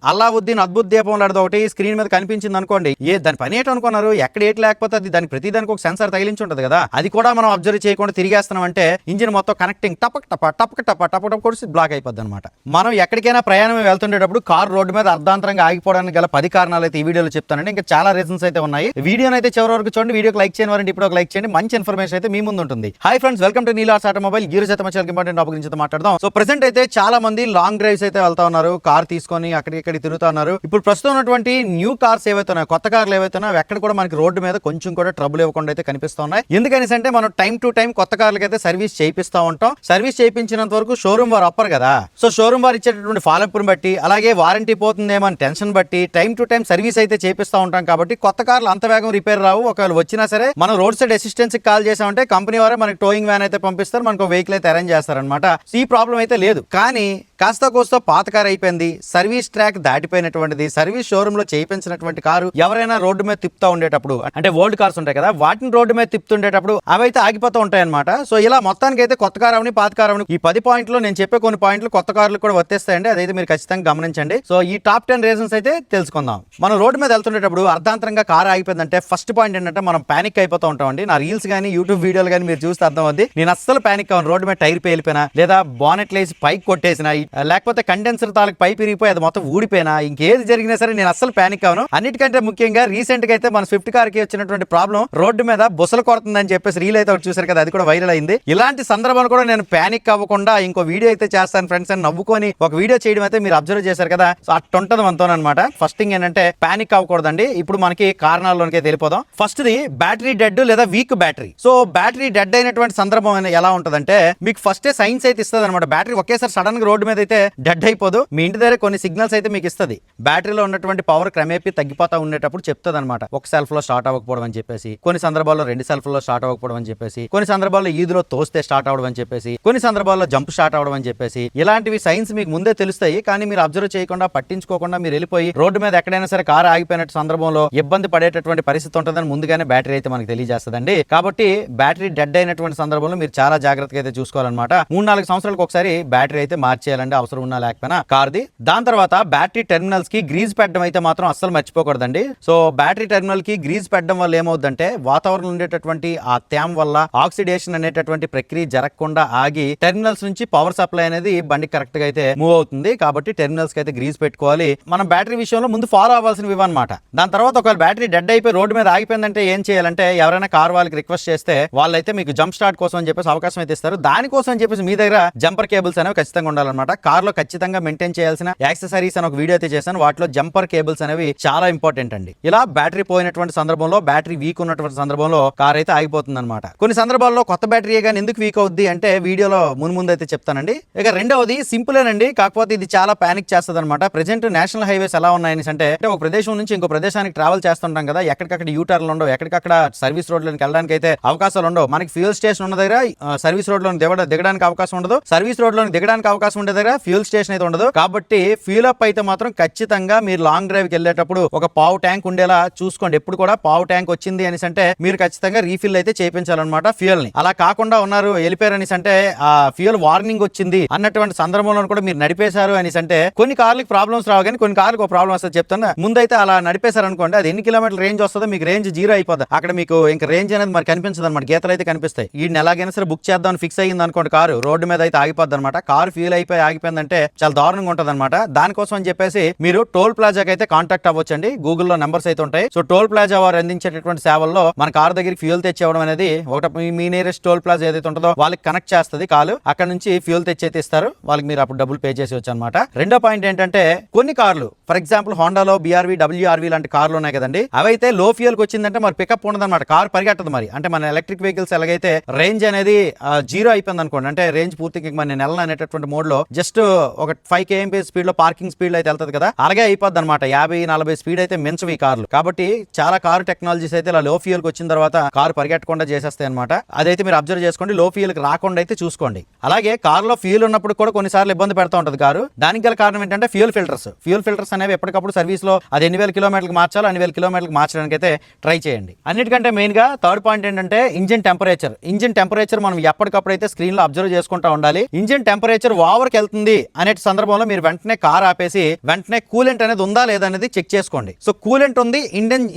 అల్లావుద్దీన్ అద్భుత దీపం లాంటిది ఒకటి స్క్రీన్ మీద కనిపించింది అనుకోండి, దాని పని ఏంటి అనుకున్నారు? ఎక్కడ ఏటి లేకపోతే అది దానికి ప్రతి దానికి ఒక సెన్సార్ తగిలించి ఉంటుంది కదా, అది కూడా మనం అబ్జర్వ్ చేయకుండా తిరిగేస్తున్నాం అంటే ఇంజిన్ మొత్తం కనెక్టింగ్ టపక్ టపక్ కొడిసి బ్లాక్ అయిపోద్ది అనమాట. మనం ఎక్కడికైనా ప్రయాణం వెళ్తుండేటప్పుడు కార్ రోడ్డు మీద అర్ధాంతరంగా ఆగిపోవడానికి గల 10 కారణాలు అయితే ఈ వీడియోలో చెప్తానండి. ఇంకా చాలా రీజన్స్ అయితే ఉన్నాయి. వీడియోని అయితే చివరి వరకు చూడండి. వీడియోకి లైక్ చేయని వారంటే ఇప్పుడు ఒక లైక్ చేయండి. మంచి ఇన్ఫర్మేషన్ అయితే మీ ముందు ఉంటుంది. Hi friends, welcome to నీలార్స్ automobile. ఈ రోజు అయితే మంచి ఇంపార్టెంట్ టాపిక్ గురించి మాట్లాడదాం. సో ప్రెసెంట్ అయితే చాలా మంది లాంగ్ డ్రైవ్స్ అయితే వెళ్తా ఉన్నారు, కార్ తీసుకొని అక్కడికి తిరుగుతా ఉన్నారు. ఇప్పుడు ప్రస్తుతం ఉన్నటువంటి న్యూ కార్స్ ఏవైతే ఉన్నాయో, కొత్త కార్లు ఏవైతే ఉన్నాయో, ఎక్కడ కూడా మనకి రోడ్డు మీద కొంచెం కూడా ట్రబుల్ ఇవ్వకుండా అయితే కనిపిస్తా ఉన్నాయి. ఎందుకని అంటే మనం టైం టు టైం కొత్త కార్లకి అయితే సర్వీస్ చేయిస్తా ఉంటాం. సర్వీస్ చేయించినంత వరకు షోరూమ్ వారు అప్పరు కదా. సో షోరూమ్ వారు ఇచ్చేటటువంటి ఫాలోఅప్ బట్టి, అలాగే వారంటీ పోతుందేమో అని టెన్షన్ బట్టి టైం టు టైం సర్వీస్ అయితే చేపిస్తా ఉంటాం. కాబట్టి కొత్త కార్లు అంత వేగం రిపేర్ రావు. ఒకవేళ వచ్చినా సరే మనం రోడ్ సైడ్ అసిస్టెన్స్ కి కాల్ చేసామంటే కంపెనీ వారే మనకి టోయింగ్ వ్యాన్ అయితే పంపిస్తారు, మనకు వెహికల్ అయితే అరేంజ్ చేస్తారనమాట. ఈ ప్రాబ్లం అయితే లేదు. కానీ కాస్త కోస్తో పాత కార్ అయిపోయింది, సర్వీస్ ట్రాక్ దాటిపోయినటువంటిది, సర్వీస్ షోరూమ్ లో చేయించినటువంటి కారు ఎవరైనా రోడ్డు మీద తిప్పుతా ఉండేటప్పుడు, అంటే ఓల్డ్ కార్స్ ఉంటాయి కదా, వాటిని రోడ్డు మీద తిప్పుతుండేటప్పుడు అవైతే ఆగిపోతూ ఉంటాయి అనమాట. సో ఇలా మొత్తానికి అయితే కొత్త కార్ అవని పాత కార్ అవని ఈ 10 పాయింట్లు నేను చెప్పే కొన్ని పాయింట్లు కొత్త కార్లు కూడా వర్తిస్తాయండి. అదైతే మీరు ఖచ్చితంగా గమనించండి. సో ఈ టాప్ 10 రీజన్స్ అయితే తెలుసుకుందాం. మనం రోడ్డు మీద వెళ్తుండేటప్పుడు అర్ధాంతరంగా కార్ ఆగిపోయిందంటే ఫస్ట్ పాయింట్ ఏంటంటే మనం పానిక్ అయిపోతూ ఉంటామండి. నా రీల్స్ కానీ యూట్యూబ్ వీడియోలు కానీ మీరు చూస్తే అర్థం అవుద్ది. నేను అస్సలు పానిక్ అవ్వను. రోడ్డు మీద టైర్ పేలిపోయినా, లేదా బానెట్ లేసి పైకి కొట్టేసినా, లేకపోతే కండెన్సర్ తాలకు పైప్ ఇరిగిపోయి అది మొత్తం ఊడిపోయినా, ఇంకేది జరిగినా సరే నేను అస్సలు పానిక్ అవ్వను. అన్నిటికంటే ముఖ్యంగా రీసెంట్ గా అయితే మన స్విఫ్ట్ కార్ కి వచ్చినటువంటి ప్రాబ్లం, రోడ్డు మీద బుసలు కొడుతుందని చెప్పేసి రీల్ అయితే ఒకటి చూసారు కదా, అది కూడా వైరల్ అయింది. ఇలాంటి సందర్భాలు కూడా నేను పానిక్ అవ్వకుండా ఇంకో వీడియో అయితే చేస్తాను ఫ్రెండ్స్ అని నవ్వుకొని ఒక వీడియో చేయడం అయితే మీరు అబ్జర్వ్ చేశారు కదా. సో అట్టుంటది మనతో అనమాట. ఫస్ట్ థింగ్ ఏంటంటే పానిక్ అవ్వకూడదండి. ఇప్పుడు మనకి కారణాల్లోనికి వెళ్ళిపోదాం. ఫస్ట్ ది బ్యాటరీ డెడ్ లేదా week battery. So battery dead అయినటువంటి సందర్భం ఎలా ఉంటదంటే, మీకు ఫస్ట్ సైన్స్ అయితే ఇస్తుంది అనమాట. బ్యాటరీ ఒకేసారి సడన్ గా రోడ్డు మీద అయితే డెడ్ అయిపోదు. మీ ఇంటి దగ్గర కొన్ని సిగ్నల్స్ అయితే మీకు ఇస్తుంది. బ్యాటరీలో ఉన్నటువంటి పవర్ క్రమేపీ తగ్గిపోతా ఉండేటప్పుడు చెప్తుంది అనమాట. ఒక సెల్ఫ్ లో స్టార్ట్ అవ్వకపోవడం అని చెప్పేసి, కొన్ని సందర్భాల్లో 2 సెల్ఫ్ లో స్టార్ట్ అవ్వకపోవడం అని చెప్పేసి, కొన్ని సందర్భాల్లో ఈదులో తోస్తే స్టార్ట్ అవడం అని చెప్పేసి, కొన్ని సందర్భాల్లో జంప్ స్టార్ట్ అవడం అని చెప్పేసి, ఇలాంటివి సైన్స్ మీకు ముందే తెలుస్తాయి. కానీ మీరు అబ్జర్వ్ చేయకుండా, పట్టించుకోకుండా మీరు వెళ్ళిపోయి రోడ్డు మీద ఎక్కడైనా సరే కారు ఆగిపోయినట్టు సందర్భంలో ఇబ్బంది పడేటటువంటి పరిస్థితి ఉంటుందని ముందుగానే బ్యాటరీ అయితే మనకు తెలియజేస్తుందండి. కాబట్టి బ్యాటరీ డెడ్ అయినటువంటి సందర్భంలో మీరు చాలా జాగ్రత్తగా అయితే చూసుకోవాలన్నమాట. 3-4 సంవత్సరాలకు ఒకసారి బ్యాటరీ అయితే మార్చేయాలండి, అవసరం ఉన్నా లేకపోయినా కార్ది. దాని తర్వాత బ్యాటరీ టెర్మినల్స్ కి గ్రీజ్ పెట్టడం అయితే మాత్రం అస్సలు మర్చిపోకూడదండి. సో బ్యాటరీ టెర్మినల్ కి గ్రీజ్ పెట్టడం వల్ల ఏమవుతుందంటే, వాతావరణంలో ఉండేటటువంటి ఆ తేమ వల్ల ఆక్సిడేషన్ అనేటటువంటి ప్రక్రియ జరగకుండా ఆగి టెర్మినల్స్ నుంచి పవర్ సప్లై అనేది బండి కరెక్ట్ గా అయితే మూవ్ అవుతుంది. కాబట్టి టెర్మినల్స్ కి అయితే గ్రీజ్ పెట్టుకోవాలి. మనం బ్యాటరీ విషయంలో ముందు ఫాలో అవ్వాల్సినవి అనమాట. దాని తర్వాత ఒకవేళ బ్యాటరీ డెడ్ అయిపోయి రోడ్డు మీద ఆగిపోయిందంటే ఏం చేయాలంటే, ఎవరైనా కార్ వాళ్ళకి రిక్వెస్ట్ చేస్తే వాళ్ళైతే మీకు జంప్ స్టార్ట్ కోసం అని చెప్పేసి అవకాశం అయితే ఇస్తారు. దానికోసం అని చెప్పేసి మీ దగ్గర జంపర్ కేబుల్స్ అనేవి ఖచ్చితంగా ఉండాలన్నమాట. కార్ లో ఖచ్చితంగా మెయింటైన్ చేయాల్సిన యాక్సెసరీస్ అని ఒక వీడియో అయితే చేశాను. వాటిలో జంపర్ కేబుల్స్ అనేవి చాలా ఇంపార్టెంట్ అండి. ఇలా బ్యాటరీ పోయినటువంటి సందర్భంలో, బ్యాటరీ వీక్ ఉన్నటువంటి సందర్భంలో కార్ అయితే ఆగిపోతుంది అనమాట. కొన్ని సందర్భాల్లో కొత్త బ్యాటరీ కానీ ఎందుకు వీక్ అవుద్ది అంటే వీడియోలో ముందు అయితే చెప్తానండి. ఇక రెండవది సింపులేనండి, కాకపోతే ఇది చాలా పానిక్ చేస్తుంది అనమాట. ప్రెజెంట్ నేషనల్ హైవేస్ ఎలా ఉన్నాయని అంటే ఒక ప్రదేశం నుంచి ఇంకో ప్రదేశానికి ట్రావెల్ చేస్తుంటాం కదా, ఎక్కడికక్కడ యూటర్లు ఉండవు, ఎక్కడికక్కడ సర్వీస్ రోడ్ లోకి వెళ్ళడానికి అయితే అవకాశాలు ఉండవు. మనకి ఫ్యూల్ స్టేషన్ ఉన్న దగ్గర సర్వీస్ రోడ్ లో దిగడానికి అవకాశం ఉండదు, సర్వీస్ రోడ్ లో దిగడానికి అవకాశం ఉండే దగ్గర ఫ్యూల్ స్టేషన్ అయితే ఉండదు. కాబట్టి ఫ్యూల్ అప్ అయితే మాత్రం ఖచ్చితంగా మీరు లాంగ్ డ్రైవ్ కి వెళ్ళేటప్పుడు ఒక పావు ట్యాంక్ ఉండేలా చూసుకోండి. ఎప్పుడు కూడా పావు ట్యాంక్ వచ్చింది అని అంటే మీరు ఖచ్చితంగా రీఫిల్ అయితే చేయించాలన్నమాట ఫ్యూయల్ ని. అలా కాకుండా ఉన్నారు, వెళ్ళిపోయారు అని అంటే ఆ ఫ్యూయల్ వార్నింగ్ వచ్చింది అన్నటువంటి సందర్భంలో కూడా మీరు నడిపేశారు అని అంటే, కొన్ని కార్లకు ప్రాబ్లమ్స్ రావు కానీ కొన్ని కార్లకు ఒక ప్రాబ్లం వస్తుంది చెప్తాను. ముందైతే అలా నడిపేశారు అనుకోండి, అది ఎన్ని కిలోమీటర్ల రేంజ్ వస్తుందో మీకు రేంజ్ 0 అయిపోతుంది. అక్కడ మీకు ఇంకా రేంజ్ అనేది మరి కనిపించదు అనమాట, గీతలు అయితే కనిపిస్తాయి. వీడిని ఎలాగైనా సరే బుక్ చేద్దాం ఫిక్స్ అయ్యింది అనుకోండి, కారు రోడ్డు మీద అయితే ఆగిపోద్ది అనమాట. కారు ఫ్యూల్ అయిపోయి ఆగిపోయిందంటే చాలా దారుణంగా ఉంటుంది అనమాట. దానికోసం అని చెప్పేసి మీరు టోల్ ప్లాజాకి అయితే కాంటాక్ట్ అవ్వచ్చండి. గూగుల్లో నెంబర్స్ అయితే ఉంటాయి. సో టోల్ ప్లాజా వారు అందించేటటువంటి సేవల్లో మన కార్ దగ్గరికి ఫ్యూల్ తెచ్చేవడం అనేది మీ నియరెస్ట్ టోల్ ప్లాజా ఏదైతే ఉంటుందో వాళ్ళకి కనెక్ట్ చేస్తుంది కాలు. అక్కడ నుంచి ఫ్యూల్ తెచ్చి ఇస్తారు వాళ్ళకి, మీరు అప్పుడు డబ్బులు పే చేసి వచ్చు అనమాట. రెండో పాయింట్ ఏంటంటే, కొన్ని కార్లు ఫర్ ఎగ్జాంపుల్ హోండాలో BRV, WRV లాంటి కార్లు ఉన్నాయి కదండి, అవైతే లో ఫ్యూల్ కి వచ్చిందంటే మరి పికప్ ఉండదు అనమాట, కార్ పరిగెట్టదు. మరి అంటే మన ఎలక్ట్రిక్ వెహికల్స్ ఎలాగైతే రేంజ్ అనేది 0 అయిపోయింది అనుకోండి, అంటే రేంజ్ పూర్తిగా మన నెల అనేటటువంటి మోడ్ లో జస్ట్ ఒక 5 km స్పీడ్ లో పార్కింగ్ స్పీడ్ అయితే వెళ్తుంది కదా, అలాగే అయిపోద్ది అనమాట. 50-40 స్పీడ్ అయితే మించవి కార్లు. కాబట్టి చాలా కారు టెక్నాలజీస్ అయితే ఇలా లో ఫ్యూయల్ కి వచ్చిన తర్వాత కారు పరిగెట్టకుండా చేసేస్తాయి అనమాట. అదైతే మీరు అబ్జర్వ్ చేసుకోండి, లో ఫ్యూయల్ కి రాకుండా అయితే చూసుకోండి. అలాగే కార్ లో ఫ్యూయల్ ఉన్నప్పుడు కూడా కొన్నిసార్లు ఇబ్బంది పెడతా ఉంటుంది కారు. దానికి గల కారణం ఏంటంటే ఫ్యూయల్ ఫిల్టర్స్ అనేవి ఎప్పటికప్పుడు సర్వీస్ లో అది ఎన్ని వేల కిలోమీటర్లకు మార్చాలో అన్ని వేల కిలోమీటర్లకు మార్చడానికి అయితే ట్రై చేయండి. అన్నిటికంటే మెయిన్ గా థర్డ్ పాయింట్ ఏంటంటే ఇంజిన్ టెంపరేచర్ మనం ఎప్పటికప్పుడు అయితే స్క్రీన్ లో అబ్జర్వ్ చేసుకుంటా ఉండాలి. ఇంజిన్ టెంపరేచర్ ఓవర్కి వెళ్తుంది అనే సందర్భంలో మీరు వెంటనే కార్ ఆపేసి వెంటనే కూలెంట్ అనేది ఉందా లేదా అనేది చెక్ చేసుకోండి. సో కూలెంట్ ఉంది,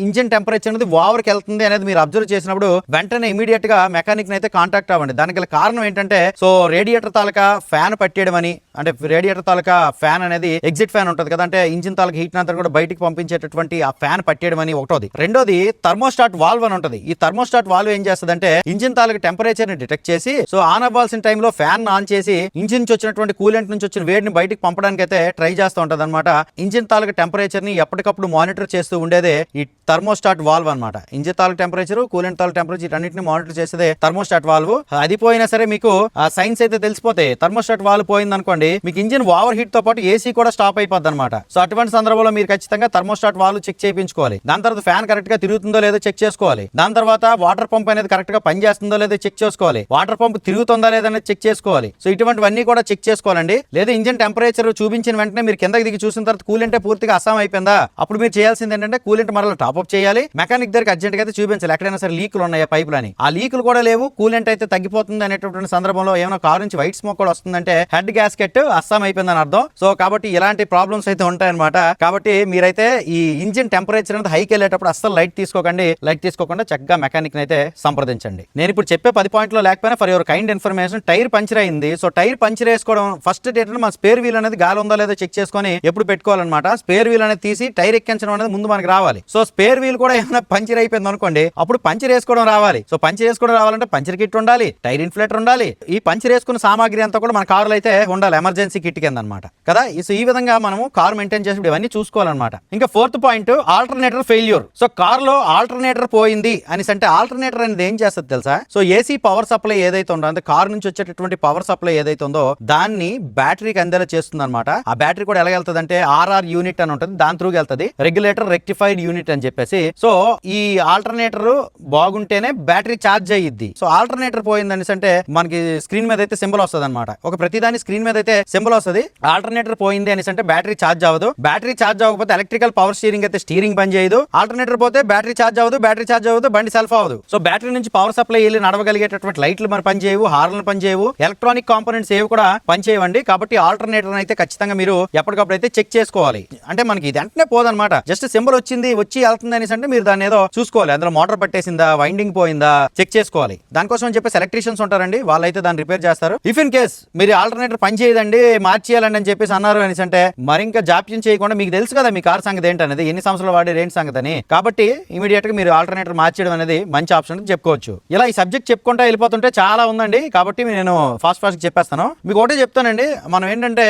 ఇంజిన్ టెంపరేచర్ అనేది ఓవర్కి వెళ్తుంది అనేది మీరు అబ్జర్వ్ చేసినప్పుడు వెంటనే ఇమీడియట్ గా మెకానిక్ అయితే కాంటాక్ట్ అవ్వండి. దానికి గల కారణం ఏంటంటే సో రేడియేటర్ తాలూకా ఫ్యాన్ పట్టేయడం అని, అంటే రేడియేటర్ తాలూకా ఫ్యాన్ అనేది ఎగ్జిట్ ఫ్యాన్ ఉంటుంది కదా, అంటే ఇంజిన్ తాలూకా హీట్ అంతా కూడా బయటికి పంపించేటటువంటి ఆ ఫ్యాన్ పట్టేయడం అని ఒకటోది. రెండోది థర్మోస్టాట్ వాల్వ్ అని ఉంటుంది. ఈ థర్మోస్టాట్ వాల్వ్ ఏం చేస్తుందంటే ఇంజిన్ తాలూకా టెంపరేచర్ ని డిటెక్ట్ చేసి సో ఆన్ అవ్వాల్సిన టైంలో ఫ్యాన్ ఆన్ చేసి ఇంజిన్ నుంచి వచ్చినటువంటి కూలెంట్ నుంచి వచ్చిన వేడిని బయటికి పంపడానికి అయితే ట్రై చేస్తూ ఉంటది అనమాట. ఇంజిన్ తాలూకా టెంపరేచర్ ని ఎప్పటికప్పుడు మానిటర్ చేస్తూ ఉండేదే ఈ థర్మోస్టాట్ వాల్వ్ అనమాట. ఇంజిన్ తాలూకా టెంపరేచర్, కూలెంట్ తాలూకా టెంపరేచర్ వీటన్నిటిని మానిటర్ చేసేదే థర్మోస్టాట్ వాల్వ్. అది పోయినా సరే మీకు ఆ సైన్స్ అయితే తెలిసిపోతే థర్మోస్టాట్ వాల్వ్ పోయింది అనుకోండి, మీకు ఇంజిన్ ఓవర్ హీట్ తో పాటు ఏసీ కూడా స్టాప్ అయిపోద్ది అనమాట. సో అటువంటి సందర్భంలో మీరు ఖచ్చితంగా థర్మోస్టాట్ వాల్వ్ చెక్ చేయించుకోవాలి. దాని తర్వాత ఫ్యాన్ కరెక్ట్ గా తిరుగుతుందో లేదో చెక్ చేసుకోవాలి. దాని తర్వాత వాటర్ పంప్ అనేది కరెక్ట్ గా పనిచేస్తుందో లేదో చెక్ చేసుకోవాలి. వాటర్ పంప్ తిరుగుతుందా లేదనేది చెక్ చేసుకోవాలి. సో ఇటువంటివన్నీ కూడా చెక్ చేసుకోవాలండి. లేదా ఇంజిన్ టెంపరేచర్ చూపించిన వెంటనే మీరు కిందకి దిగి చూసిన తర్వాత కూలెంట్ పూర్తిగా అస్సాం అయిపోయిందా, అప్పుడు మీరు చేయాల్సింది ఏంటంటే కూలెంట్ మరలా టాప్అప్ చేయాలి. మెకానిక్ దగ్గరికి అర్జెంట్ గా అయితే చూపించాలి ఎక్కడైనా సరే లీకులు ఉన్నాయా పైపులని. ఆ లీకులు కూడా లేవు, కూలెంట్ అయితే తగ్గిపోతుంది అనేటువంటి సందర్భంలో ఏమైనా కారు నుంచి వైట్ స్మోక్ కూడా వస్తుందంటే హెడ్ గ్యాస్కెట్ అస్సాం అయిపోయిందని అర్థం. సో కాబట్టి ఇలాంటి ప్రాబ్లమ్స్ అయితే ఉంటాయన్నమాట. కాబట్టి మీరైతే ఈ ఇంజిన్ టెంపరేచర్ అనేది హైకి వెళ్ళేటప్పుడు అస్సలు లైట్ తీసుకోకండి. లైట్ తీసుకోకుండా చక్కగా మెకానిక్ అయితే సంప్రదించండి. నేను ఇప్పుడు చెప్పే 10 పాయింట్లో లేకపోయినా for your kind information, tyre puncture అయింది. సో టైర్ పంచర్ వేసుకోవడం ఫస్ట్ డేట్ మన స్పేర్ వీల్ అనేది గాలి ఉందో లేదో చెక్ చేసుకొని ఎప్పుడు పెట్టుకోవాలన్నమాట. స్పేర్ వీల్ అనేది తీసి టైర్ ఎక్కించడం అనేది ముందు మనకి రావాలి. సో స్పేర్ వీల్ కూడా ఏమైనా పంచర్ అయిపోయింది అనుకోండి, అప్పుడు పంచర్ వేసుకోవడం రావాలి. సో పంచర్ వేసుకోవడం రావాలంటే పంచర్ కిట్ ఉండాలి, టైర్ ఇన్ఫ్లేటర్ ఉండాలి. ఈ పంచర్ వేసుకున్న సామాగ్రి అంతా కూడా మన కారులో అయితే ఉండాలి, ఎమర్జెన్సీ కిట్ కింద అనమాట కదా. సో ఈ విధంగా మనము కార్ మెయింటైన్ చేసి ఇవన్నీ చూసుకోవాలన్నమాట. ఇంకా 4th point alternator failure. So car లో ఆల్టర్నేటర్ పోయింది అని అంటే ఆల్టర్నేటర్ అనేది ఏం చేస్తుంది తెలుసా? సో ఏసీ పవర్ సప్లై ఏదైతే ఉందో అంటే కార్ నుంచి వచ్చేటటువంటి పవర్ సప్లై ఏదైతే ఉందో దాన్ని బ్యాటరీకి అందేలా చేస్తుంది అనమాట. ఆ బ్యాటరీ కూడా ఎలా వెళ్తుంది అంటే ఆర్ఆర్ యూనిట్ అని ఉంటుంది, దాని త్రూగా వెళ్తుంది, రెగ్యులేటర్ రెక్టిఫైడ్ యూనిట్ అని చెప్పేసి. సో ఈ ఆల్టర్నేటర్ బాగుంటేనే బ్యాటరీ ఛార్జ్ అయ్యిద్ది. సో ఆల్టర్నేటర్ పోయిందని అంటే మనకి స్క్రీన్ మీద అయితే సింబల్ వస్తుంది అనమాట. ఒక ప్రతిదాని స్క్రీన్ మీద అయితే సింబల్ వస్తుంది. ఆల్టర్నేటర్ పోయింది అని అంటే బ్యాటరీ ఛార్జ్ అవ్వదు. బ్యాటరీ ఛార్జ్ అవ్వకపోతే ఎలక్ట్రికల్ పవర్ స్టీరింగ్ అయితే స్టీరింగ్ పని చేయదు. ఆల్టర్నేటర్ పోతే బ్యాటరీ ఛార్జ్ అవ్వదు, బ్యాటరీ ఛార్జ్ అవ్వదు, బండి సెల్ఫ్ అవ్వదు. సో బ్యాటరీ నుంచి పవర్ సప్లై వెళ్ళి నడవగలిగేటటువంటి లైట్లు మరి పని చేయవు, హార్న్లు పని చేయవు, ఎలక్ట్రానిక్ కాంపోనెంట్స్ ఏవి కూడా పని చేయవండి. కాబట్టి ఆల్టర్నేటర్ అయితే ఖచ్చితంగా మీరు ఎప్పటికప్పుడు అయితే చెక్ చేసుకోవాలి. అంటే మనకి ఇది వెంటనే పోదనమాట. జస్ట్ సింబల్ వచ్చింది వచ్చి వెళ్తుంది అనేసి అంటే మీరు దాన్ని ఏదో చూసుకోవాలి, అందులో మోటార్ పట్టేసిందా, వైండింగ్ పోయిందా చెక్ చేసుకోవాలి. దానికోసం అని చెప్పేసి ఎలక్ట్రీషియన్స్ ఉంటారండి, వాళ్ళైతే దాన్ని రిపేర్ చేస్తారు. ఇఫ్ ఇన్ కేస్ మీరు ఆల్టర్నేటర్ పని చేయదండి మార్చేయాలండి అని చెప్పేసి అన్నారు అని అంటే మరి ఇంకా జాప్యం చేయకుండా మీకు తెలుసు కదా మీ కార్ సంగతి ఏంటనేది, ఎన్ని సంవత్సరాలు వాడే రేంజ్ సంగతి అని. కాబట్టి ఇమీడియట్ గా మీరు ఆల్టర్నేటర్ మార్చేయడం అనేది మంచి ఆప్షన్ చెప్పుకోవచ్చు. ఇలా ఈ సబ్జెక్ట్ చెప్పుకుంటా వెళ్ళిపోతుంటే చాలా ఉందండి. కాబట్టి నేను ఫాస్ట్ చెప్పేస్తాను. మీకు ఒకటే చెప్తానండి, మనం ఏంటంటే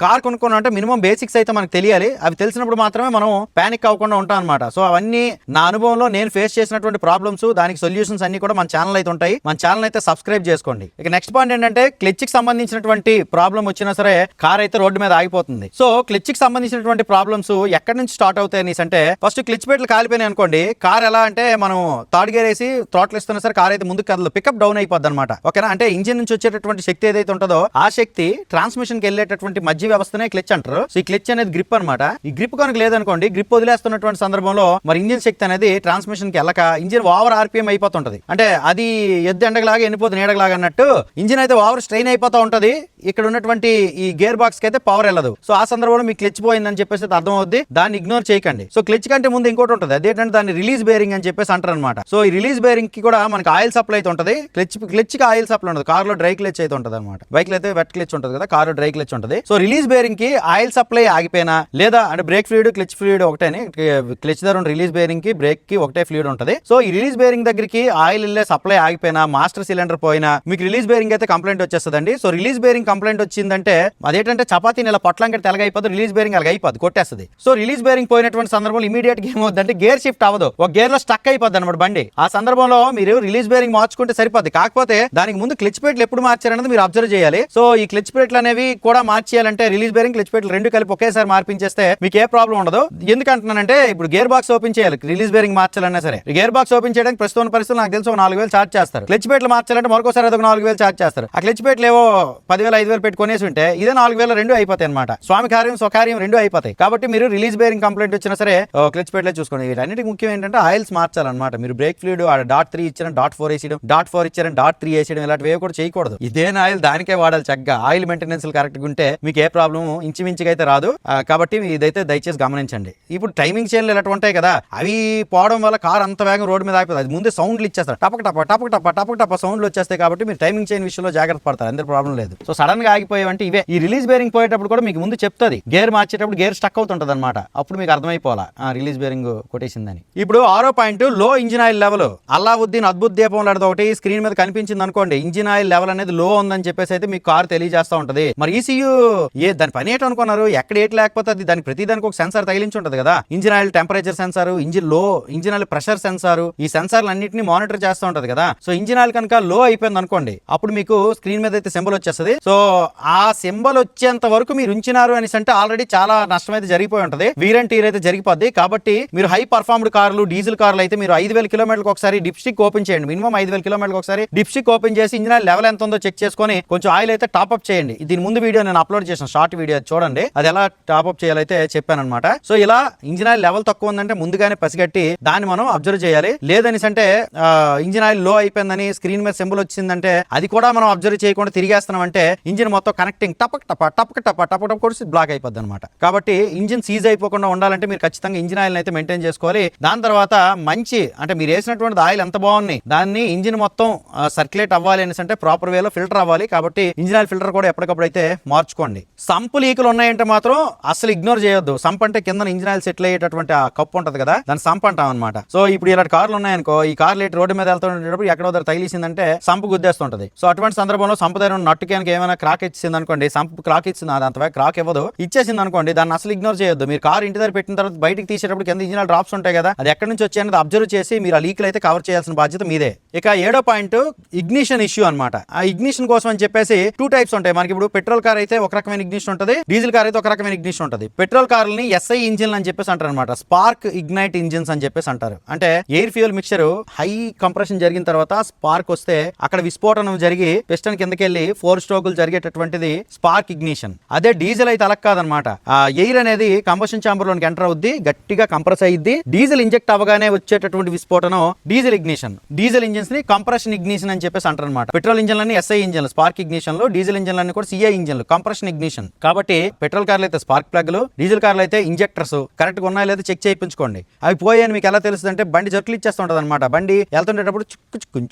కార్ కొనుక్కున్నాం అంటే మినిమం బేసిక్స్ అయితే మనకు తెలియాలి. అవి తెలిసినప్పుడు మాత్రమే మనం పానిక్ అవ్వకుండా ఉంటాం అనమాట. సో అవన్నీ నా అనుభవంలో నేను ఫేస్ చేసినటువంటి ప్రాబ్లమ్స్, దానికి సొల్యూషన్స్ అన్ని కూడా మన ఛానల్ అయితే ఉంటాయి. మన ఛానల్ అయితే సబ్స్క్రైబ్ చేసుకోండి. ఇక నెక్స్ట్ పాయింట్ ఏంటంటే క్లచ్ కి సంబంధించినటువంటి ప్రాబ్లం వచ్చినా సరే కార్ అయితే రోడ్డు మీద ఆగిపోతుంది. సో క్లచ్ కి సంబంధించినటువంటి ప్రాబ్లమ్స్ ఎక్కడి నుంచి స్టార్ట్ అవుతాయి అంటే ఫస్ట్ క్లచ్ ప్లేట్లు కాలిపోయినాయి అనుకోండి, కార్ ఎలా అంటే మనం థర్డ్ గేర్ వేసి థ్రాటిల్ ఇస్తున్నా సరే కార్ అయితే ముందుకు కదలదు, పికప్ డౌన్ అయిపోద్ది అనమాట. ఓకేనా? అంటే ఇంజిన్ నుంచి వచ్చేటటువంటి శక్తి ఏదైతే ఉంటుందో ఆ శక్తి ట్రాన్స్మిషన్ కి వెళ్ళేటటువంటి మధ్య వ్యవస్థనే క్లచ్ అంటారు. సో ఈ క్లచ్ అనేది గ్రిప్ అనమాట. ఈ గ్రిప్ కనుక లేదనుకోండి, గ్రిప్ వదిలేస్తున్నటువంటి సందర్భంలో మరి ఇంజిన్ శక్తి అనేది ట్రాన్స్మిషన్ కి వెళ్ళక ఇంజిన్ ఓవర్ ఆర్పిఎం అయిపోతుంటది. అంటే అది ఎద్దు ఎండగలాగా ఎండిపోతుంది నీడగలాగా అన్నట్టు ఇంజిన్ అయితే ఓవర్ స్ట్రెయిన్ అయిపోతా ఉంటది. ఇక్కడ ఉన్నటువంటి ఈ గేర్ బాక్స్ కి అయితే పవర్ వెళ్ళదు. సో ఆ సందర్భంలో మీకు క్లచ్ పోయిందని చెప్పేసి అర్థం అవుద్ది, దాన్ని ఇగ్నోర్ చేయకండి. సో క్లచ్ కంటే ముందు ఇంకోటి ఉంటుంది, అదేంటంటే దాన్ని రిలీజ్ బేరింగ్ అని చెప్పేసి అంటారు అనమాట. సో ఈ రిలీజ్ బేరింగ్ కి కూడా మనకి ఆయిల్ సప్లై అయితే ఉంటుంది. క్లచ్ కి ఆయిల్ సప్లై ఉండదు, కార్ లో డ్రై క్లచ్ అయితే ఉంటుంది అనమాట. బైక్ లో అయితే వెట్ క్లచ్ ఉంటుంది కదా, కార్ డ్రై క్లచ్ ఉంటుంది. సో రిలీజ్ బేరింగ్ కి ఆయిల్ సప్లై ఆగిపోయినా లేదా అంటే బ్రేక్ ఫ్లూయిడ్ క్లచ్ ఫ్లూయిడ్ ఒకటేని, క్లచ్ దగ్గర రిలీజ్ బేరింగ్ కి బ్రేక్ కి ఒకటే ఫ్లూయిడ్ ఉంటుంది. సో ఈ రిలీజ్ బేరింగ్ దగ్గరికి ఆయిల్ వెళ్ళే సప్లై ఆగిపోయినా, మాస్టర్ సిలిండర్ పోయినా మీకు రిలీజ్ బేరింగ్ అయితే కంప్లైంట్ వచ్చేస్తుందండి. సో రిలీజ్ బేరింగ్ కంప్లైంట్ వచ్చిందంటే అదేంటంటే చపాతీని ఇలా పొట్లంకి తెలగా అయిపోతుంది, రిలీజ్ బేరింగ్ అలాగ అయిపోద్ది, కొట్టేస్తుంది. సో రిలీజ్ బేరింగ్ పోయినటువంటి సందర్భంలో ఇమీడియట్ గా ఏమవుతుందంటే గేర్ షిఫ్ట్ అవ్వదు, ఒక గేర్ లో స్టక్ అయిపోద్ది అనమాట బండి. ఆ సందర్భంలో మీరు రిలీజ్ బేరింగ్ మార్చుకుంటే సరిపోద్ది. కాకపోతే దానికి ముందు క్లచ్ ప్లేట్లు ఎప్పుడు మార్చారనేది మీరు అబ్జర్వ్ చేయాలి. సో ఈ క్లచ్ ప్లేట్లు అనేవి కూడా మార్చేయాలంటే రిలీజ్ బేరింగ్ క్లచ్ ప్లేట్లు రెండు కలిపి ఒకేసారి మార్పించేస్తే మీకు ఏ ప్రాబ్లం ఉండదు. ఎందుకంటున్నానంటే ఇప్పుడు గేర్ బాక్స్ ఓపెన్ చేయాలి, రిలీజ్ బేరింగ్ మార్చాలన్నా సరే గేర్ బాక్స్ ఓపెన్ చేయడానికి ప్రస్తుతం పరిస్థితులు నాకు తెలిసి 4,000 ఛార్జ్ చేస్తారు. క్లచ్ ప్లేట్లు మార్చాలంటే మరొకసారి అదొక 4,000 ఛార్జ్ చేస్తారు. ఆ క్లచ్ ప్లేట్లు ఏవో 10,000 5,000 పెట్టుకునేసి ఉంటే ఇదే 4,000 రెండు అయిపోతాయి అనమాట. స్వామి కార్యం స్వకార్యం రెండు అయిపోతాయి. కాబట్టి మీరు రిలీజ్ బేరింగ్ కంప్లైంట్ వచ్చినా సరే క్లచ్ ప్లేట్లే చూసుకోండి. వీటన్నిటికి ముఖ్యం ఏంటంటే ఆయిల్స్ మార్చాలన్నమాట. మీరు బ్రేక్ ఫ్లూయిడ్ .3 ఇచ్చారని .4 వేసేయడం, .4 ఇచ్చారని .3 వేసేయడం ఇలాంటివి కూడా చేయకూడదు. ఇదే ఆయిల్ దానికే వాడాలి. చక్కగా ఆయిల్ మెయింటెనెన్స్ కరెక్ట్గా ఉంటే మీకు ఏ ప్రాబ్లం ఇంచుమించుగా మంచిగా అయితే రాదు. కాబట్టి ఇదైతే దయచేసి గమనించండి. ఇప్పుడు టైమింగ్ చైన్లు ఇలాంటి ఉంటాయి కదా, అవి పోవడం వల్ల కార్ అంత వేగం రోడ్డు మీద ఆగిపోతుంది. అది ముందే సౌండ్లు ఇచ్చేస్తారు, టపక సౌండ్లు వచ్చేస్తాయి. కాబట్టి మీరు టైమింగ్ చైన్ విషయంలో జాగ్రత్త పడతారు, అందరూ ప్రాబ్లం లేదు. సో సడన్ గా ఆగిపోయేవంటే ఇవే. ఈ రిలీజ్ బేరింగ్ పోయేటప్పుడు కూడా మీకు ముందు చెప్తుంది, గేర్ మార్చేటప్పుడు గేర్ స్టక్ అవుతుంటది అనమాట. అప్పుడు మీకు అర్థమైపోవాలా రిలీజ్ బేరింగ్ కొట్టేసిందని. ఇప్పుడు 6వ పాయింట్, లో ఇంజిన్ ఆయిల్ లెవెల్. అల్లావుద్దీన్ అద్భుత దీపం లాంటిది ఒకటి స్క్రీన్ మీద కనిపించింది అనుకోండి, ఇంజిన్ ఆయిల్ లెవెల్ అనేది లో ఉందని చెప్పేసి అయితే మీకు కార్ తెలియజేస్తా ఉంటది. మరి ECU దాని పని ఏంటో అనుకున్నారు, ఎక్కడ ఏటి లేకపోతే అది దాని ప్రతి దానికి ఒక సెన్సార్ తగిలించి ఉంటది కదా. Engine oil temperature sensor, engine oil pressure sensor, ఈ సెన్సార్లు అన్నింటినీ మానిటర్ చేస్తూ ఉంటది కదా. సో ఇంజిన్ ఆయిల్ కనుక లో అయిపోయింది అనుకోండి, అప్పుడు మీకు స్క్రీన్ మీద అయితే సింబల్ వచ్చేస్తుంది. సో ఆ సింబల్ వచ్చేంత వరకు మీరు ఉంచినారు అని అంటే ఆల్రెడీ చాలా నష్టం అయితే జరిగిపోయి ఉంటది, వీర్ అండ్ టీర్ అయితే జరిగిపోద్ది. కాబట్టి మీరు హై పర్ఫార్మ్డ్ కార్లు, డీజిల్ కార్లు అయితే మీరు 5000 కిలోమీటర్లకు ఒకసారి డిప్స్టిక్ ఓపెన్ చేయండి. మినిమం 5000 కిలోమీటర్లకు ఒకసారి డిప్స్టిక్ ఓపెన్ చేసి ఇంజిన్ ఆయిల్ లెవెల్ ఎంత ఉందో చెక్ చేసుకొని కొంచెం ఆయిల్ అయితే టాప్అప్ చేయండి. దీని ముందు వీడియో నేను అప్లోడ్ చేసిన షార్ట్ వీడియో చూడండి, అది ఎలా టాప్అప్ చేయాలైతే చెప్పాను అనమాట. సో ఇలా ఇంజిన్ ఆయిల్ లెవెల్ తక్కువ ఉందంటే ముందుగానే పసిగట్టి దాన్ని మనం అబ్జర్వ్ చేయాలి. లేదని అంటే ఇంజిన్ ఆయిల్ లో అయిపోయిందని స్క్రీన్ మీద సింబల్ వచ్చిందంటే అది కూడా మనం అబ్జర్వ్ చేయకుండా తిరిగేస్తున్నాం అంటే ఇంజిన్ మొత్తం కనెక్టింగ్ టపక్ కొడిసి బ్లాక్ అయిపోద్ది అనమాట. కాబట్టి ఇంజిన్ సీజ్ అయిపోకుండా ఉండాలంటే మీరు ఖచ్చితంగా ఇంజిన్ ఆయిల్ అయితే మెయింటైన్ చేసుకోవాలి. దాని తర్వాత మంచి అంటే మీరు వేసినటువంటి ఆయిల్ ఎంత బాగుంది, దాన్ని ఇంజిన్ మొత్తం సర్క్యులేట్ అవ్వాలి అని అంటే ప్రాపర్ వేలో ఫిల్టర్ అవ్వాలి. కాబట్టి ఇంజిన్ ఆయిల్ ఫిల్టర్ కూడా ఎప్పటికప్పుడు అయితే మార్చుకోండి. సంపు లీకులు ఉన్నాయంటే మాత్రం అసలు ఇగ్నోర్ చేయొద్దు. సంప్ అంటే కింద ఇంజిన్ ఆయిల్ సెటిల్ అయ్యేటటువంటి ఆ కప్పు ఉంటది కదా, దాన్ని సంప్ అంటాం అనమాట. సో ఇప్పుడు ఇలాంటి కార్లు ఉన్నాయనుకో, ఈ కార్ లేట్ రోడ్డు మీద వెళ్తుండేటప్పుడు ఎక్కడో దగ్గర తగిలిసిందంటే సంపు గుద్దేస్తుంటది. సో అటువంటి సందర్భంలో సంపు దగ్గర నట్టు క్యాన్కి ఏమైనా క్రాక్ ఇచ్చింది అనుకోండి, సంపు క్రాక్ ఇచ్చింది, అది అంతవే క్రాక్ ఇవ్వదు, ఇచ్చేసింది అనుకోండి, దాన్ని అసలు ఇగ్నోర్ చేయొద్దు. మీరు కార్ ఇంటి దగ్గర పెట్టిన తర్వాత బయటికి తీసేటప్పుడు కింద ఇంజిన్ ఆయిల్ డ్రాప్స్ ఉంటాయి కదా, అది ఎక్కడి నుంచి వచ్చాయనేది అబ్జర్వ్ చేసి మీరు ఆ లీక్లు అయితే కవర్ చేయాల్సిన బాధ్యత మీదే. ఇక 7వ పాయింట్, ఇగ్నిషన్ ఇష్యూ అనమాట. ఆ ఇగ్నిషన్ కోసం అని చెప్పేసి 2 టైప్స్ ఉంటాయి మనకి. ఇప్పుడు పెట్రోల్ కార్ అయితే ఒక రకమైన ఇగ్నిషన్ ఉంటుంది, డీజిల్ కార్ అయితే ఒక రకమైన ఇగ్నిషన్ ఉంటుంది. పెట్రోల్ కార్లని SI ఇంజిన్ అని చెప్పేసి అంటారు అనమాట, స్పార్క్ ఇగ్నైట్ ఇంజిన్స్ అని చెప్పేసి అంటారు. అంటే air fuel mixture high compression జరిగిన తర్వాత స్పార్క్ వస్తే అక్కడ విస్ఫోటనం జరిగి పిస్టన్ కిందకెళ్ళి 4 స్ట్రోకులు జరిగేటటువంటిది స్పార్క్ ఇగ్నిషన్. అదే డీజిల్ అయితే అలా కాదనమాట. ఆ ఎయిర్ అనేది కంబషన్ ఛాంబర్ లోనికి ఎంటర్ అవుద్ది, గట్టిగా కంప్రెస్ అయ్యిద్ది, డీజిల్ ఇంజెక్ట్ అవ్వగానే వచ్చేటటువంటి విస్ఫోటనం డీజిల్ ఇగ్నిషన్. డీజిల్ ఇంజిన్స్ ని కంప్రెషన్ ఇగ్నిషన్ అని చెప్పేసి అంటారు అనమాట. పెట్రోల్ ఇంజిన్లన్నీ SI ఇంజిన్లు స్పార్క్ ఇగ్నిషన్ లో, డీజిల్ ఇంజిన్లన్నీ కూడా CI ఇంజిన్లు కంప్రెషన్ ఇగ్నిషన్. కాబట్టి పెట్రోల్ కార్లు అయితే స్పార్క్ ప్లగ్లు, డీజిల్ కార్లు అయితే ఇంజెక్టర్స్ కరెక్ట్ గా ఉన్నాయో లేదో చెక్ చేయించుకోండి. అవి పోయాయని మీకు ఎలా తెలుస్తుంది అంటే బండి జర్కులు ఇచ్చేస్తుంటది అనమాట. బండి వెళ్తుండేటప్పుడు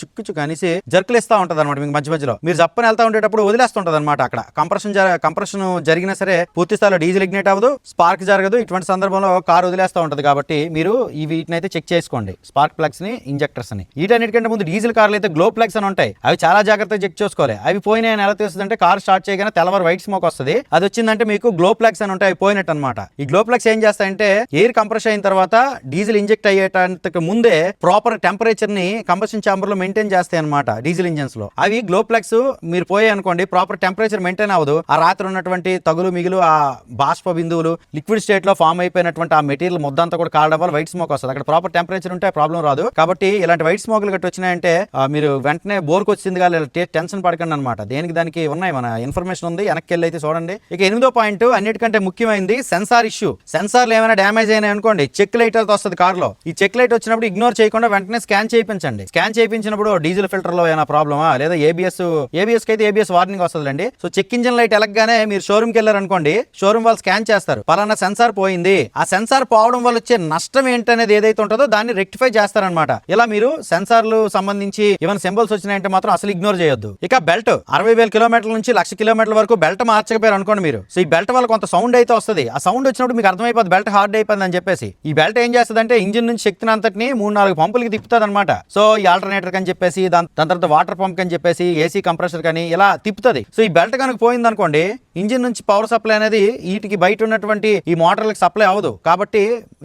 చుక్కు అనేసి జర్కులు ఇస్తా ఉంటది అనమాట. మీకు మధ్యలో మీరు జప్పని వెళ్తా ఉండేటప్పుడు వదిలేస్తుంటది అనమాట. అక్కడ కంప్రెషన్ జరిగినా సరే పూర్తి స్థాయిలో డీజిల్ ఇగ్నైట్ అవ్వదు, స్పార్క్ జరగదు. ఇటువంటి సందర్భంలో కారు వదిలేస్తూ ఉంటది. కాబట్టి మీరు వీటిని అయితే చెక్ చేసుకోండి, స్పార్క్ ప్లగ్స్ ని, ఇంజెక్టర్స్ ని. వీటన్నిటికంటే ముందు డీజిల్ కార్లు అయితే గ్లో ప్లగ్స్ అని ఉంటాయి, అవి చాలా జాగ్రత్తగా చెక్ చేసుకోవాలి. అవి పోయినాయని ఎలా తెలుస్తుంది అంటే కార్ స్టార్ట్ చేయగానే తెల్లవారు వైట్ స్మోక్ వస్తుంది, అది వచ్చిందంటే మీకు గ్లో ప్లగ్స్ అని ఉంటాయి, అవి పోయినట్టు అనమాట. ఈ గ్లో ప్లగ్స్ ఏం చేస్తాయంటే ఎయిర్ కంప్రెస్ అయిన తర్వాత డీజిల్ ఇంజెక్ట్ అయ్యేటంతకు ముందే ప్రాపర్ టెంపరేచర్ ని కంబషన్ ఛాంబర్ లో మెయింటైన్ చేస్తాయి అనమాట డీజిల్ ఇంజన్స్ లో. అవి గ్లో ప్లగ్స్ మీరు పోయాయి అనుకోండి, ప్రాపర్ టెంపరేచర్ మెయింటైన్ అవ్వదు. ఆ రాత్రి ఉన్నటువంటి తగులు మిగులు, ఆ బాష్ప బిందువులు, లిక్విడ్ స్టేట్ లో ఫామ్ అయిపోయినటువంటి ఆ మెటీరియల్ ముద్దంతా కూడా కాలడం వల్ల వైట్ స్మోక్ వస్తుంది. అక్కడ ప్రాపర్ టెంపరేచర్ ఉంటే ప్రాబ్లం రాదు. కాబట్టి ఇలాంటి వైట్ స్మోక్లు గట్టి వచ్చినాయంటే మీరు వెంటనే బోర్కి వచ్చింది కానీ టెన్షన్ పడకండి అనమాట. దేనికి దానికి ఉన్నాయి, మన ఇన్ఫర్మేషన్ ఉంది, వెనక్కి వెళ్ళి అయితే చూడండి. ఇక 8వ పాయింట్, అన్నిటికంటే ముఖ్యమైనది సెన్సార్ ఇష్యూ. సెన్సార్లు ఏమైనా డ్యామేజ్ అయినాయి అనుకోండి, చెక్ లైట్ అయితే వస్తుంది కార్లో. ఈ చెక్ లైట్ వచ్చినప్పుడు ఇగ్నోర్ చేయకుండా వెంటనే స్కాన్ చేయించండి. స్కాన్ చేయించినప్పుడు డీజిల్ ఫిల్టర్ లో ఏమైనా ప్రాబ్లమా లేదా ఏబిఎస్ కి అయితే ఏబిఎస్ వార్నింగ్ వస్తుందండి. సో చెక్ ఇంజిన్ లైట్ ఎలగగానే మీరు షోరూమ్ కి వెళ్ళారు అనుకోండి, షోరూమ్ వాళ్ళు స్కాన్ చేస్తారు, పలానా సెన్సార్ పోయింది, ఆ సెన్సార్ పోవడం వల్ల వచ్చే నష్టం ఏంటనేది ఏదైతే ఉంటుందో దాన్ని రెక్టిఫై చేస్తారనమాట. ఇలా మీరు సెన్సార్లు సంబంధించి ఏమైనా సింబల్స్ వచ్చినాయంటే మాత్రం అసలు ఇగ్నోర్ చేయొద్దు. ఇక బెల్ట్ 60,000 కిలోమీటర్ల నుంచి 1,00,000 కిలోమీటర్ల వరకు బెల్ట్ మార్చకపోయారు అనుకోండి మీరు, సో ఈ బెల్ట్ వల్ల కొంత సౌండ్ అయితే వస్తుంది. ఆ సౌండ్ వచ్చినప్పుడు మీకు అర్థమైపోతుంది బెల్ట్ హార్డ్ అయిపోయింది అని చెప్పేసి. ఈ బెల్ట్ ఏం చేస్తుంది అంటే ఇంజిన్ నుంచి శక్తిని అంతటిని 3-4 పంపులకి తిప్పుతుంది అనమాట. సో ఈ ఆల్టర్నేటర్ అని చెప్పేసి, దాని తర్వాత వాటర్ పంప్ అని చెప్పేసి, ఏసీ కంప్రెసర్ కానీ ఇలా తిప్పుతుంది. సో ఈ బెల్ట్ కనుక పోయింది అనుకోండి, ఇంజిన్ నుంచి పవర్ సప్లై అనేది వీటికి బయట ఉన్నటువంటి ఈ మోటార్లకు సప్లై అవ్వదు. కాబట్టి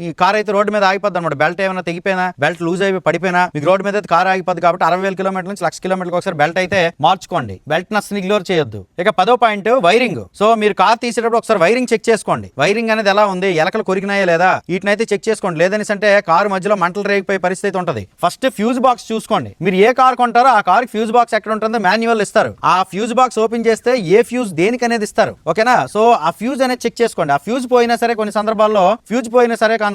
ఈ కార్ అయితే రోడ్డు మీద ఆగిపోద్ది అనమాట. బెల్ట్ ఏమైనా తెగిపోయినా, బెల్ట్ లూజ్ అయిపోయి పడిపోయినా మీకు రోడ్డు మీద అయితే కార్ ఆగిపోద్ది. కాబట్టి 60,000 కిలోమీటర్ల నుంచి 1,00,000 కిలోమీటర్లకు ఒకసారి బెల్ట్ అయితే మార్చుకోండి. బెల్ట్ నష్టం ఇగ్నోర్ చేయొద్దు. ఇక 10వ పాయింట్, వైరింగ్. సో మీరు కార్ తీసేటప్పుడు ఒకసారి వైరింగ్ చెక్ చేసుకోండి. వైరింగ్ అనేది ఎలా ఉంది, ఎలకలు కొరికినాయా లేదా, వీటిని అయితే చెక్ చేసుకోండి. లేదని అంటే కారు మధ్యలో మంటలు రేగిపోయే పరిస్థితి ఉంటుంది. ఫస్ట్ ఫ్యూజ్ బాక్స్ చూసుకోండి. మీరు ఏ కార్ కొంటారో ఆ కార్ ఫ్యూజ్ బాక్స్ ఎక్కడ ఉంటుందో మాన్యువల్ ఇస్తారు. ఆ ఫ్యూజ్ బాక్స్ ఓపెన్ చేస్తే ఏ ఫ్యూజ్ దేనికి అనేది ఇస్తారు, ఓకేనా. సో ఆ ఫ్యూజ్ అనేది చెక్ చేసుకోండి. ఆ ఫ్యూజ్ పోయినా సరే కొన్ని సందర్భాల్లో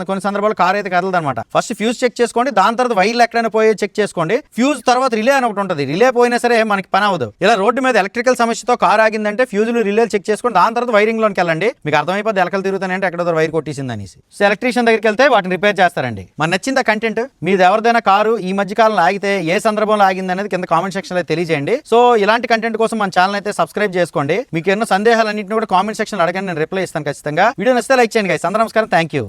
కొన్ని సందర్భాల్లో కార్ అయితే కదలదు అనమాట. ఫస్ట్ ఫ్యూజ్ చెక్ చేసుకోండి, దాని తర్వాత వైర్లు ఎక్కడైనా పోయి చెక్ చేసుకోండి. ఫ్యూజ్ తర్వాత రిలే అని ఒకటి ఉంటుంది, రిలే పోయినా సరే మనకి పని అవ్వదు. ఇలా రోడ్డు మీద ఎలక్ట్రికల్ సమస్యతో కార్ ఆగిందంటే ఫ్యూజులు రిలేలు చెక్ చేసుకోండి, దాని తర్వాత వైరింగ్ సర్వీసింగ్ లోకి వెళ్ళండి, మీకు అర్థమైపోద్ది ఎలకలు తిరుగుతానంటే ఎక్కడ వైర్ కొట్టేసింది అనేసి. సో ఎలక్ట్రీషియన్ దగ్గరికి వెళ్తే వాటిని రిపేర్ చేస్తారండి. మన నచ్చిందా కంటెంట్? మీది ఎవరిదైనా కారు ఈ మధ్య కాలంలో ఆగితే ఏ సందర్భంలో ఆగింది అనేది కింద కామెంట్ సెక్షన్ లో తెలియజేయండి. సో ఇలాంటి కంటెంట్ కోసం మన ఛానల్ అయితే సబ్స్క్రైబ్ చేసుకోండి. మీకు ఎన్నో సందేహాలన్నింటినీ కూడా కామెంట్ సెక్షన్ అడగండి, నేను రిప్లై ఇస్తాను ఖచ్చితంగా. వీడియో నచ్చితే లైక్ చేయండి గైస్. అందరూ నమస్కారం, థ్యాంక్ యూ.